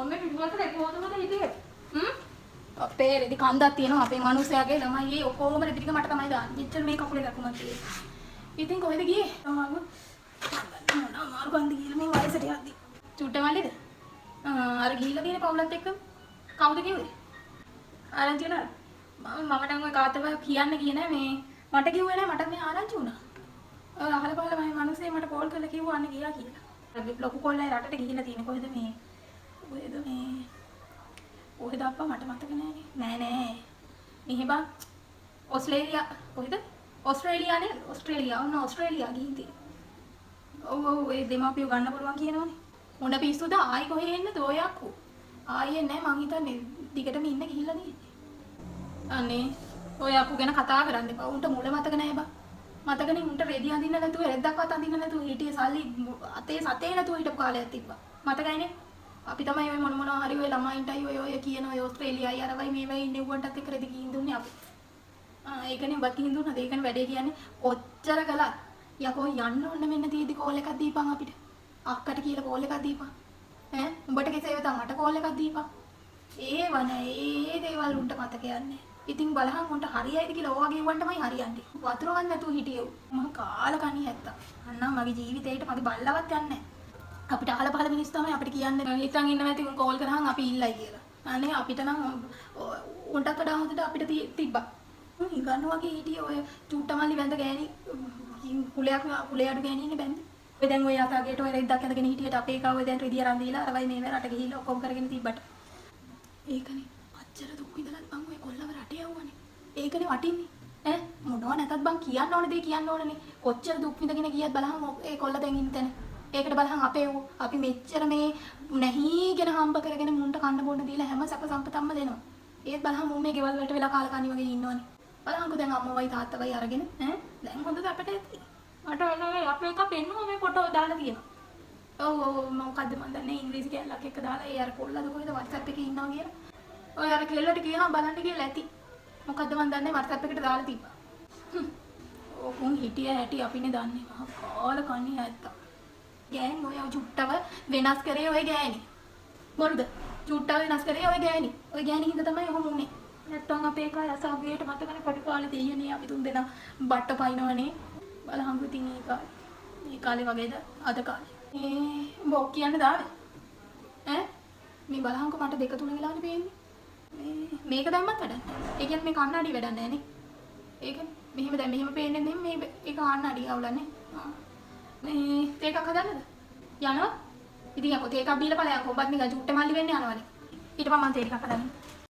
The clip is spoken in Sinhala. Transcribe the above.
ඔන්නේ පිටුපස්සට කොහොමද හිටියේ? අපේ රෙදි කන්දක් තියෙනවා අපේ මිනිස්සයාගේ ළමයි ඒ ඔක්කොම රෙදි ටික මට තමයි දාන්නේ. මෙච්චර මේ කකුලේ දකුණක් තියෙන්නේ. ඉතින් කොහෙද ගියේ? අමාරු කන්ද ගිහලා මේ වයසට යද්දි. චුට්ටමල්ලිද? අර ගිහිල්ලා තියෙන පවුලත් එක්ක කවුද කිව්වේ? ආරංචි වුණා. මම නම් ඔය කාටව කියන්න ගියේ නෑ මේ මට කිව්වේ නෑ මට මේ ආරංචි වුණා. අහලා බලලා මම මිනිස්සේ මට කෝල් කරලා කිව්වා අන්න ගියා කියලා. ලොකු කොල්ලයි රටට ගිහිල්ලා තියෙන කොහෙද මේ? කොහෙද අප්පා මට මතක නෑනේ. නෑ. මෙහෙ බං ඕස්ට්‍රේලියා කොහෙද? ඕස්ට්‍රේලියා නේද? ඕස්ට්‍රේලියා ගිහින් තියෙනවා. ඔව් ඒ දෙමාපියෝ ගන්න පුළුවන් කියනවනේ. මොන පිස්සුද ආයි කොහෙ එන්නද ඔය අක්කෝ? ආයේ නෑ මං හිතන්නේ දිගටම ඉන්න ගිහිල්ලා තියෙන්නේ. අනේ ඔය අක්කෝ ගැන කතා කරන්න එපා. උන්ට මුල මතක නෑ බං. මතකනේ උන්ට රෙදි අඳින්න නැතුව රෙද්දක්වත් අඳින්න නැතුව හිටියේ සල්ලි අතේ සතේ නැතුව හිටපු කාලයක් තිබ්බා. මතකයිනේ? අපි තමයි ඔය මොනවා හරි ඔය ළමයින්ටයි ඔය කියන ඔය ඕස්ට්‍රේලියායි අරවයි මේවයි ඉන්නේ උන්ටත් එක්ක රෙදි ගිහින් දුන්නේ අපි. ඒකනේ ඔබ ගිහින් දුන්නද? ඒකනේ වැඩේ කියන්නේ කොච්චර කළා. යකෝ යන්න ඕන මෙන්න තීදි කෝල් එකක් දීපන් අපිට. අක්කට කියලා කෝල් එකක් දීපන්. ඈ උඹට කෙසේ වෙතත් මට කෝල් එකක් දීපන්. ඒ දේවල් උන්ට මතක යන්නේ. ඉතින් බලහන් උන්ට හරියයිද කියලා ඕවා ගෙවන්නමයි හරියන්නේ. වතුර ගන්න නැතුව හිටියේ. මම කාලා කණි හැත්තා. අන්නම් මගේ ජීවිතේට මගේ බල්ලවත් යන්නේ නැහැ. අපිට අහල පහල මිනිස්සු තමයි අපිට කියන්නේ හිතන් ඉන්නවා ඇති උන් කෝල් කරාම අපි ඉල්ලයි කියලා. අනේ අපිට නම් උන්ටත් වඩා හොඳට අපිට තිබ්බා. හිඟන්න වගේ හිටියේ ඔය චූට්ටමල්ලි වැඳ ගෑණි කුලයට ගෑණි ඉන්නේ බැන්ද. ඔය දැන් ඔය යතාගේට ඔය රෙද්දක් ඇඳගෙන හිටියට අපේ එකා ඔය දැන් රෙදිය අරන් දීලා අරවයි මේ රට ගිහිල්ලා ඔක්කොම කරගෙන තිබ්බට. ඒකනේ අච්චර දුක් විඳලත් බං ඔය කොල්ලව රටේ යවුවනේ. ඒකනේ වටින්නේ. ඈ මොනවා නැතත් බං කියන්න ඕන දේ කියන්න ඕනනේ. කොච්චර දුක් විඳගෙන ගියත් බලහන් ඒ කොල්ල දැන් ඉන්න තැන. ඒකට බලහන් අපි මෙච්චර මේ නැහිගෙන හම්බ කරගෙන මුන්ට කන්න බොන්න දීලා හැම සැප සම්පතක්ම දෙනවා. ඒත් බලහන් මුන් මේ ගෙවල් වලට වෙලා කාලා කන්නේ වගේ ඉන්නවනේ. බලහන්කෝ දැන් අම්මවයි තාත්තවයි අරගෙන ඈ දැන් හොඳද අපිට ඇති. මට ඔය අපේ එක පෙන්නුවා මේ ෆොටෝ දාලා තියෙනවා. ඔව් මොකද්ද මන් දන්නේ ඉංග්‍රීසි කැලලක් එක දාලා ඒ අර කොල්ලද කොහෙද WhatsApp එකේ ඉන්නවා කියලා. ඔය අර කෙල්ලට කියහම බලන්න කියලා ඇති. මොකද්ද මන් දන්නේ WhatsApp එකට දාලා තිබ්බා. ඔකුන් හිටිය හැටි අපිනේ දන්නේ. මහා කාල කන්නේ ඇත්තා. ගෑන් ඔය චුට්ටව වෙනස් කරේ ඔය ගෑණි. මොකද? චුට්ටව වෙනස් කරේ ඔය ගෑණි. ඔය ගෑණි හින්දා තමයි ඔහොම උනේ. නැත්තම් අපේ එකා යසාවේට මතකනේ පොඩි කාලේ දෙයියනේ අපි තුන් දෙනා බට්ට පයින්නවනේ. බලහංගු ඉතින් ඒ කාලේ වගේද අද කාලේ. බොක් කියන්න දාවේ. ඈ මේ බලහංගු මට 2 3 වෙලානේ පේන්නේ. මේක දැම්මත් වැඩක් නැහැ. ඒ කියන්නේ මේ කන්නඩිය වැඩක් නැහැ නේ. ඒක මෙහෙම දැන් මෙහෙම පේන්නේ නැත්නම් මේ ඒක කන්නඩිය අවුලන්නේ. මේ තේකක් හදන්නද? යනවා. ඉතින් යකෝ තේකක් බීලා ඵලයන් කොම්බත් නිකන් චුට්ට මල්ලි වෙන්න යනවනේ. ඊට පස්සේ මම තේ ටිකක් හදන්න.